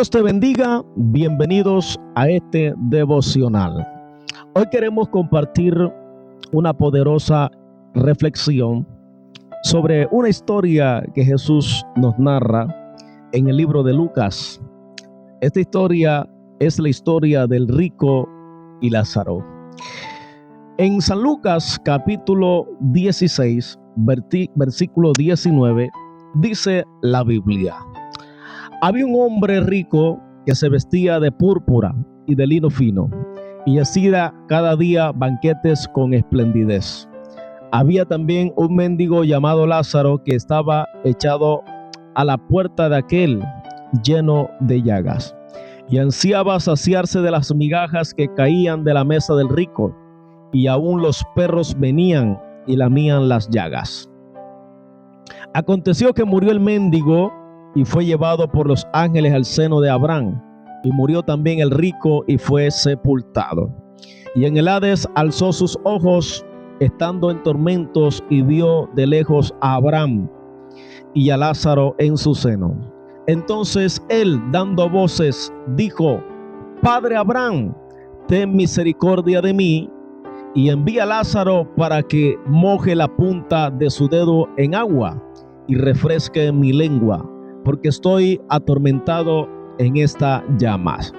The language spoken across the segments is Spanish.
Dios te bendiga, bienvenidos a este devocional. Hoy queremos compartir una poderosa reflexión sobre una historia que Jesús nos narra en el libro de Lucas. Esta historia es la historia del rico y Lázaro. En San Lucas capítulo 16, versículo 19, dice la Biblia: había un hombre rico que se vestía de púrpura y de lino fino y hacía cada día banquetes con esplendidez. Había también un mendigo llamado Lázaro que estaba echado a la puerta de aquel, lleno de llagas, y ansiaba saciarse de las migajas que caían de la mesa del rico, y aún los perros venían y lamían las llagas. Aconteció que murió el mendigo y fue llevado por los ángeles al seno de Abraham, y murió también el rico y fue sepultado. Y en el Hades alzó sus ojos, estando en tormentos, y vio de lejos a Abraham y a Lázaro en su seno. Entonces él, dando voces, dijo: Padre Abraham, ten misericordia de mí, y envía a Lázaro para que moje la punta de su dedo en agua y refresque mi lengua, porque estoy atormentado en esta llamas.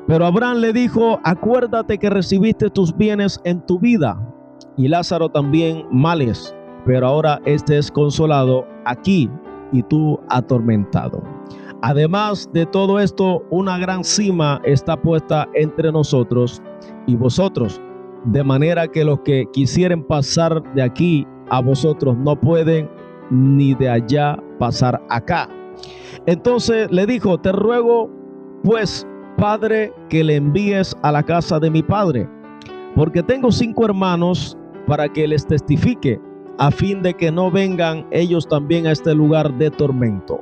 Pero Abraham le dijo: acuérdate que recibiste tus bienes en tu vida, y Lázaro también males, pero ahora este es consolado aquí y tú atormentado. Además de todo esto, una gran sima está puesta entre nosotros y vosotros, de manera que los que quisieren pasar de aquí a vosotros no pueden, ni de allá pasar acá. Entonces le dijo: te ruego pues, Padre, que le envíes a la casa de mi padre, porque tengo 5 hermanos, para que les testifique, a fin de que no vengan ellos también a este lugar de tormento.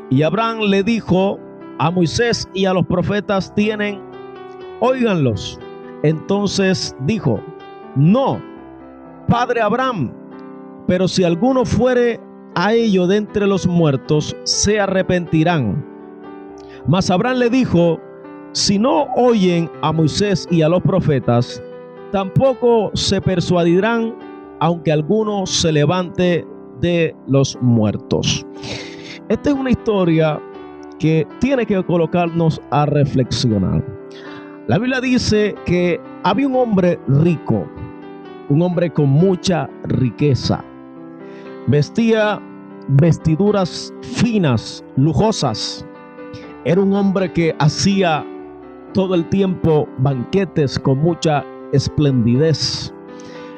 Y Abraham le dijo: a Moisés y a los profetas tienen, óiganlos. Entonces dijo: no, Padre Abraham, pero si alguno fuere a ello de entre los muertos, se arrepentirán. Mas Abraham le dijo: si no oyen a Moisés y a los profetas, tampoco se persuadirán, aunque alguno se levante de los muertos. Esta es una historia que tiene que colocarnos a reflexionar. La Biblia dice que había un hombre rico, un hombre con mucha riqueza. Vestía vestiduras finas, lujosas. Era un hombre que hacía todo el tiempo banquetes con mucha esplendidez.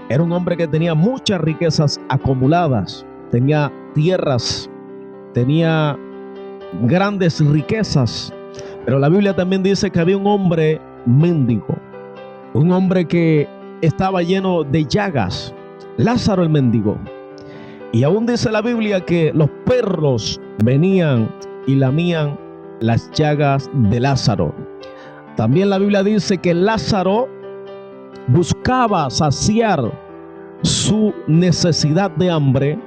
Era un hombre que tenía muchas riquezas acumuladas. Tenía tierras, tenía grandes riquezas. Pero la Biblia también dice que había un hombre mendigo, un hombre que estaba lleno de llagas, Lázaro el mendigo. Y aún dice la Biblia que los perros venían y lamían las llagas de Lázaro. También la Biblia dice que Lázaro buscaba saciar su necesidad de hambre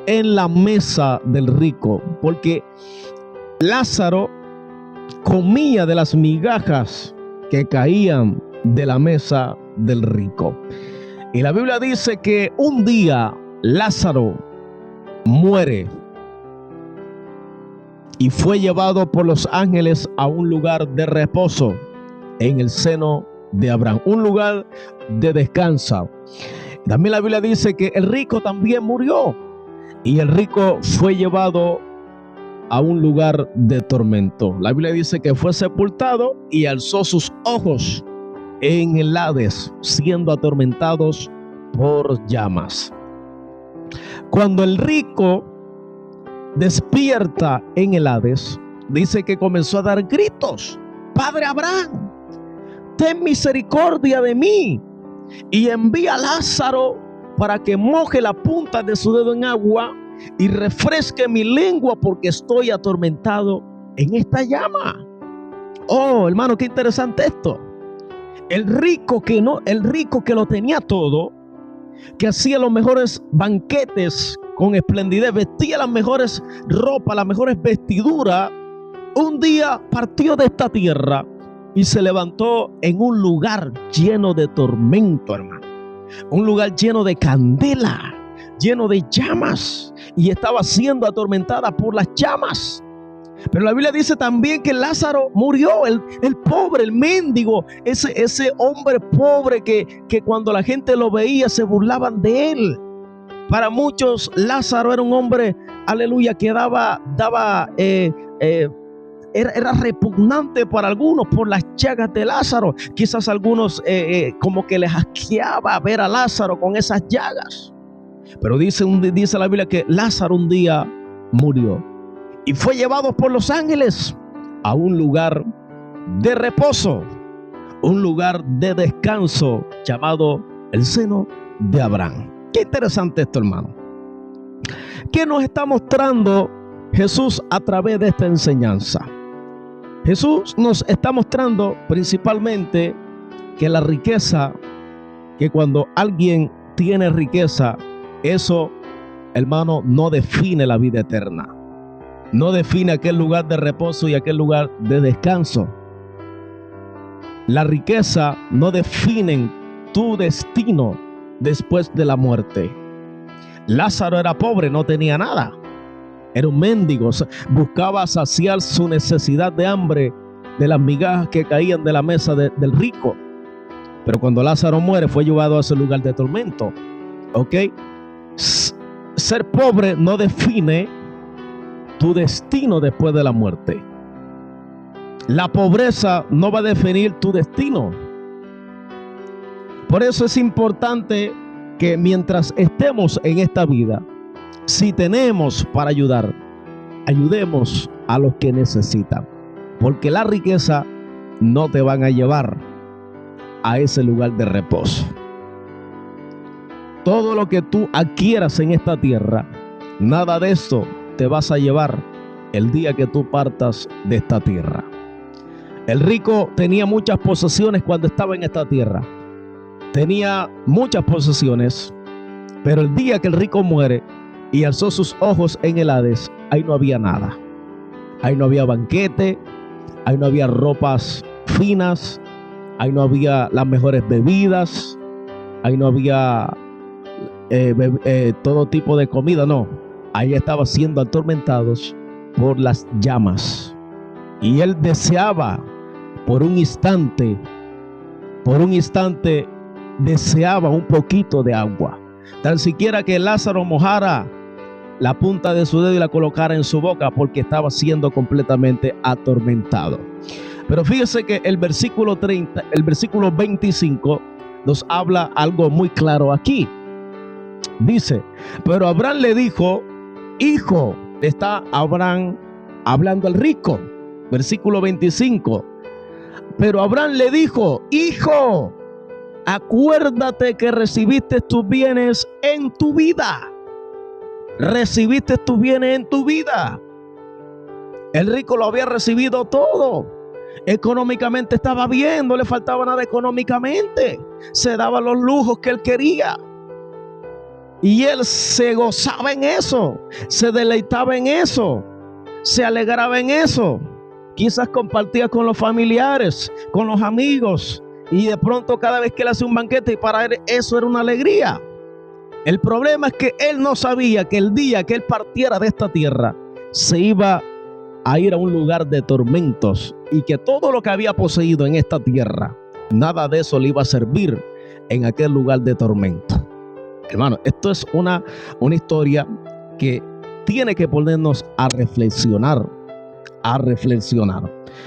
en la mesa del rico, porque Lázaro comía de las migajas que caían de la mesa del rico. Y la Biblia dice que un día Lázaro muere y fue llevado por los ángeles a un lugar de reposo en el seno de Abraham, un lugar de descanso. También la Biblia dice que el rico también murió y el rico fue llevado a un lugar de tormento. La Biblia dice que fue sepultado y alzó sus ojos en el Hades, siendo atormentados por llamas. Cuando el rico despierta en el Hades, dice que comenzó a dar gritos: Padre Abraham, ten misericordia de mí, y envía a Lázaro para que moje la punta de su dedo en agua y refresque mi lengua, porque estoy atormentado en esta llama. Oh, hermano, qué interesante esto. El rico que lo tenía todo, que hacía los mejores banquetes con esplendidez, vestía las mejores ropas, las mejores vestiduras, un día partió de esta tierra y se levantó en un lugar lleno de tormento, hermano. Un lugar lleno de candela, lleno de llamas, y estaba siendo atormentada por las llamas. Pero la Biblia dice también que Lázaro murió, el pobre, el mendigo, ese hombre pobre que cuando la gente lo veía se burlaban de él. Para muchos Lázaro era un hombre, aleluya, que era repugnante para algunos por las llagas de Lázaro. Quizás algunos como que les asqueaba ver a Lázaro con esas llagas. Pero dice la Biblia que Lázaro un día murió y fue llevado por los ángeles a un lugar de reposo, un lugar de descanso llamado el seno de Abraham. Qué interesante esto, hermano. ¿Qué nos está mostrando Jesús a través de esta enseñanza? Jesús nos está mostrando principalmente que la riqueza, que cuando alguien tiene riqueza, eso, hermano, no define la vida eterna. No define aquel lugar de reposo y aquel lugar de descanso. La riqueza no define tu destino después de la muerte. Lázaro era pobre, no tenía nada. Era un mendigo, buscaba saciar su necesidad de hambre de las migajas que caían de la mesa del rico. Pero cuando Lázaro muere, fue llevado a ese lugar de tormento. ¿Ok? Ser pobre no define tu destino después de la muerte. La pobreza no va a definir tu destino. Por eso es importante que mientras estemos en esta vida, si tenemos para ayudar, ayudemos a los que necesitan, porque la riqueza no te van a llevar a ese lugar de reposo. Todo lo que tú adquieras en esta tierra, nada de esto te vas a llevar el día que tú partas de esta tierra. El rico tenía muchas posesiones cuando estaba en esta tierra. Tenía muchas posesiones, pero el día que el rico muere y alzó sus ojos en el Hades, ahí no había nada. Ahí no había banquete, ahí no había ropas finas, ahí no había las mejores bebidas, ahí no había todo tipo de comida, no. Ahí estaba siendo atormentados por las llamas. Y él deseaba por un instante, deseaba un poquito de agua. Tan siquiera que Lázaro mojara la punta de su dedo y la colocara en su boca, porque estaba siendo completamente atormentado. Pero fíjese que el versículo 25 nos habla algo muy claro aquí. Dice, pero Abraham le dijo, hijo, está Abraham hablando al rico. Versículo 25. Pero Abraham le dijo, hijo, acuérdate que recibiste tus bienes en tu vida. Recibiste tus bienes en tu vida. El rico lo había recibido todo. Económicamente estaba bien, no le faltaba nada económicamente. Se daba los lujos que él quería. Y él se gozaba en eso, se deleitaba en eso, se alegraba en eso. Quizás compartía con los familiares, con los amigos. Y de pronto cada vez que él hacía un banquete, y para él eso era una alegría. El problema es que él no sabía que el día que él partiera de esta tierra, se iba a ir a un lugar de tormentos, y que todo lo que había poseído en esta tierra, nada de eso le iba a servir en aquel lugar de tormento. Hermano, esto es una historia que tiene que ponernos a reflexionar.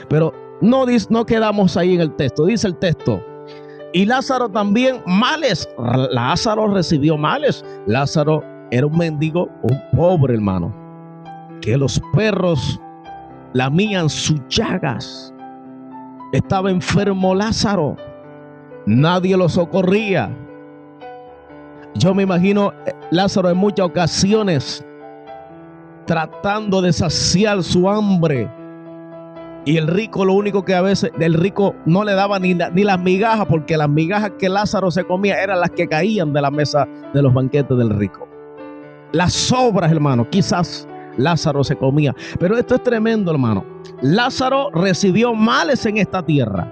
Pero no quedamos ahí en el texto. Dice el texto, y Lázaro también males. Lázaro recibió males. Lázaro era un mendigo, un pobre, hermano, que los perros lamían sus llagas. Estaba enfermo Lázaro, nadie lo socorría. Yo me imagino Lázaro en muchas ocasiones tratando de saciar su hambre, y el rico, lo único que a veces el rico no le daba ni las migajas, porque las migajas que Lázaro se comía eran las que caían de la mesa de los banquetes del rico. Las sobras, hermano, quizás Lázaro se comía. Pero esto es tremendo, hermano. Lázaro recibió males en esta tierra.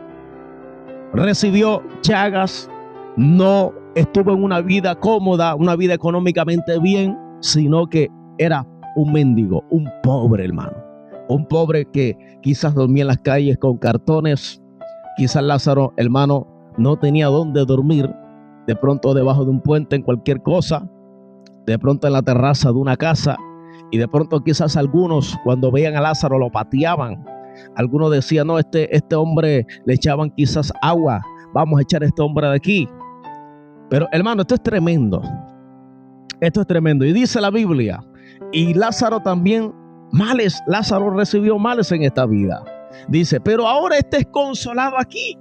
Recibió llagas, no estuvo en una vida cómoda, una vida económicamente bien, sino que era un mendigo, un pobre, hermano. Un pobre que quizás dormía en las calles con cartones. Quizás Lázaro, hermano, no tenía dónde dormir. De pronto debajo de un puente, en cualquier cosa. De pronto en la terraza de una casa. Y de pronto quizás algunos, cuando veían a Lázaro, lo pateaban. Algunos decían, no, este hombre, le echaban quizás agua. Vamos a echar a este hombre de aquí. Pero hermano, esto es tremendo. Esto es tremendo. Y dice la Biblia, y Lázaro también males. Lázaro recibió males en esta vida. Dice, pero ahora es consolado aquí.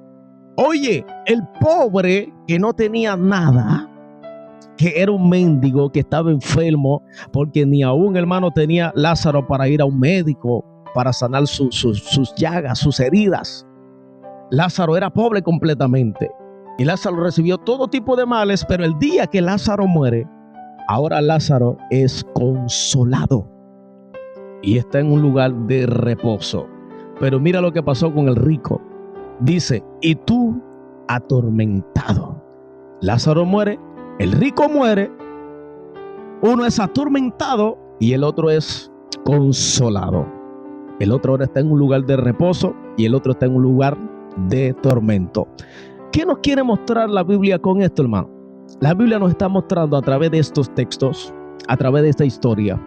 Oye, el pobre que no tenía nada, que era un mendigo, que estaba enfermo, porque ni aún, hermano, tenía Lázaro para ir a un médico, para sanar sus llagas, sus heridas. Lázaro era pobre completamente. Y Lázaro recibió todo tipo de males, pero el día que Lázaro muere, ahora Lázaro es consolado y está en un lugar de reposo. Pero mira lo que pasó con el rico. Dice, y tú atormentado. Lázaro muere, el rico muere, uno es atormentado y el otro es consolado. El otro ahora está en un lugar de reposo y el otro está en un lugar de tormento. ¿Qué nos quiere mostrar la Biblia con esto, hermano? La Biblia nos está mostrando a través de estos textos, a través de esta historia,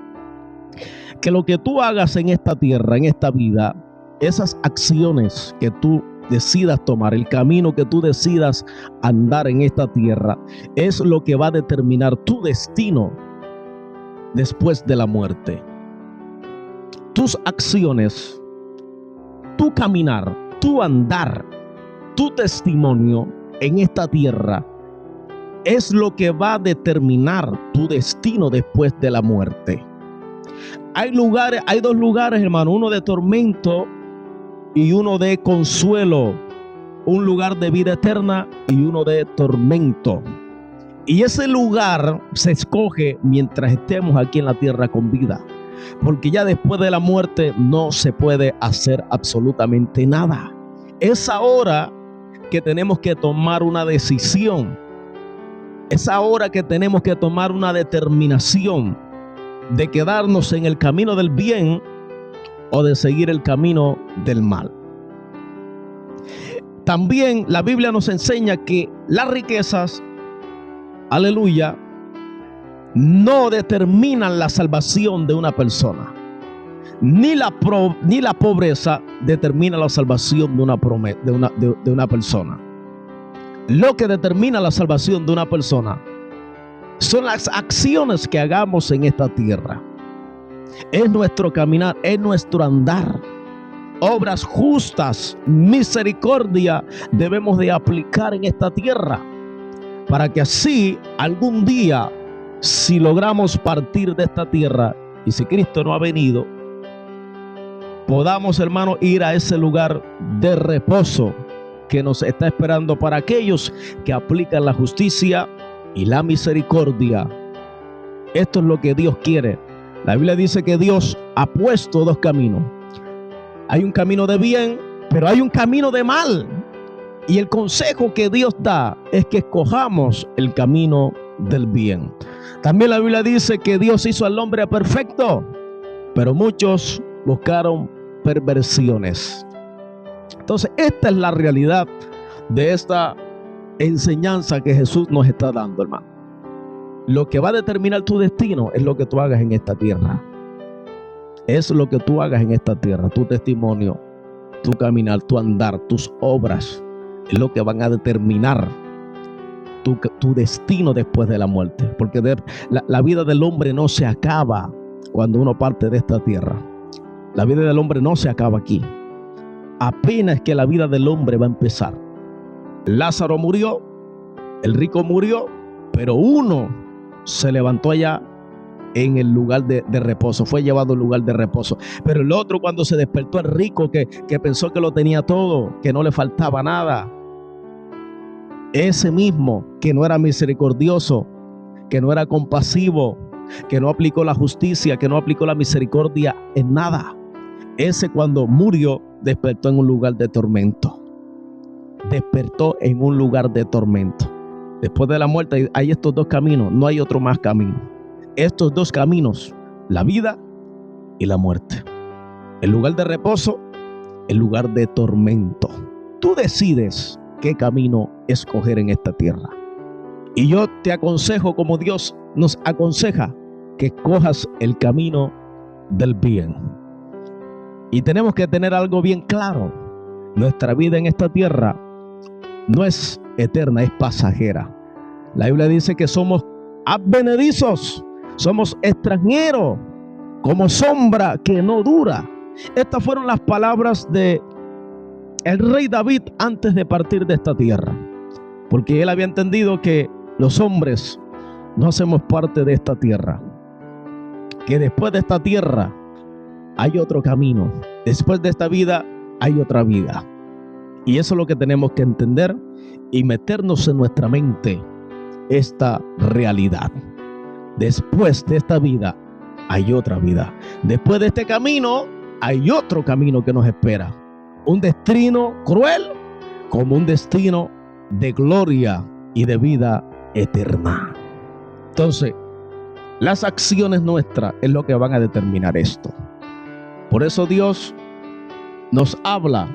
que lo que tú hagas en esta tierra, en esta vida, esas acciones que tú decidas tomar, el camino que tú decidas andar en esta tierra, es lo que va a determinar tu destino después de la muerte. Tus acciones, tu caminar, tu andar, tu testimonio en esta tierra es lo que va a determinar tu destino después de la muerte. Hay dos lugares, hermano, uno de tormento y uno de consuelo, un lugar de vida eterna y uno de tormento. Y ese lugar se escoge mientras estemos aquí en la tierra con vida, porque ya después de la muerte no se puede hacer absolutamente nada. Es ahora que tenemos que tomar una decisión. Es ahora que tenemos que tomar una determinación de quedarnos en el camino del bien o de seguir el camino del mal. También la Biblia nos enseña que las riquezas, aleluya, no determinan la salvación de una persona. Ni la pobreza determina la salvación de una persona. Lo que determina la salvación de una persona son las acciones que hagamos en esta tierra. Es nuestro caminar, es nuestro andar. Obras justas, misericordia debemos de aplicar en esta tierra, para que así algún día, si logramos partir de esta tierra y si Cristo no ha venido, podamos, hermano, ir a ese lugar de reposo que nos está esperando para aquellos que aplican la justicia y la misericordia. Esto es lo que Dios quiere. La Biblia dice que Dios ha puesto dos caminos. Hay un camino de bien, pero hay un camino de mal. Y el consejo que Dios da es que escojamos el camino del bien. También la Biblia dice que Dios hizo al hombre perfecto, pero muchos buscaron perversiones. Entonces, esta es la realidad de esta enseñanza que Jesús nos está dando, hermano. Lo que va a determinar tu destino es lo que tú hagas en esta tierra. Es lo que tú hagas en esta tierra. Tu testimonio, tu caminar, tu andar, tus obras es lo que van a determinar tu destino después de la muerte. Porque la vida del hombre no se acaba cuando uno parte de esta tierra. La vida del hombre no se acaba aquí. Apenas que la vida del hombre va a empezar. Lázaro murió, el rico murió, pero uno se levantó allá en el lugar de reposo, fue llevado al lugar de reposo. Pero el otro, cuando se despertó, el rico que pensó que lo tenía todo, que no le faltaba nada, ese mismo que no era misericordioso, que no era compasivo, que no aplicó la justicia, que no aplicó la misericordia en nada. Ese, cuando murió, despertó en un lugar de tormento. Despertó en un lugar de tormento. Después de la muerte hay estos dos caminos, no hay otro más camino. Estos dos caminos, la vida y la muerte. El lugar de reposo, el lugar de tormento. Tú decides qué camino escoger en esta tierra. Y yo te aconsejo, como Dios nos aconseja, que cojas el camino del bien. Y tenemos que tener algo bien claro. Nuestra vida en esta tierra no es eterna, es pasajera. La Biblia dice que somos advenedizos, somos extranjeros, como sombra que no dura. Estas fueron las palabras de el rey David antes de partir de esta tierra, porque él había entendido que los hombres no hacemos parte de esta tierra, que después de esta tierra hay otro camino, después de esta vida hay otra vida. Y eso es lo que tenemos que entender y meternos en nuestra mente, esta realidad. Después de esta vida hay otra vida. Después de este camino hay otro camino que nos espera. Un destino cruel como un destino de gloria y de vida eterna. Entonces, las acciones nuestras es lo que van a determinar esto. Por eso Dios nos habla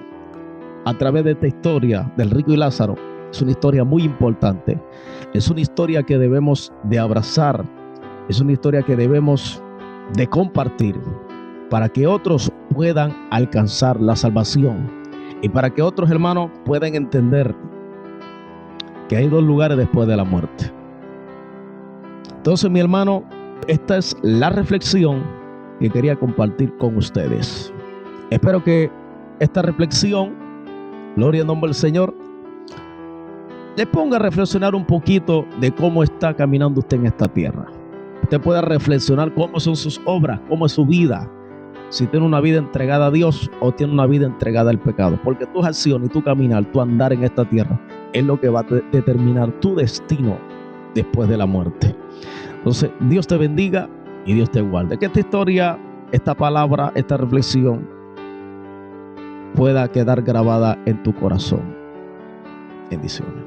a través de esta historia del rico y Lázaro. Es una historia muy importante. Es una historia que debemos de abrazar. Es una historia que debemos de compartir para que otros puedan alcanzar la salvación y para que otros hermanos puedan entender que hay dos lugares después de la muerte. Entonces, mi hermano, esta es la reflexión que quería compartir con ustedes. Espero que esta reflexión, gloria al nombre del Señor, le ponga a reflexionar un poquito de cómo está caminando usted en esta tierra. Usted pueda reflexionar cómo son sus obras, cómo es su vida, si tiene una vida entregada a Dios o tiene una vida entregada al pecado, porque tus acciones y tu caminar, tu andar en esta tierra es lo que va a determinar tu destino después de la muerte. Entonces, Dios te bendiga y Dios te guarde. Que esta historia, esta palabra, esta reflexión pueda quedar grabada en tu corazón. Bendiciones.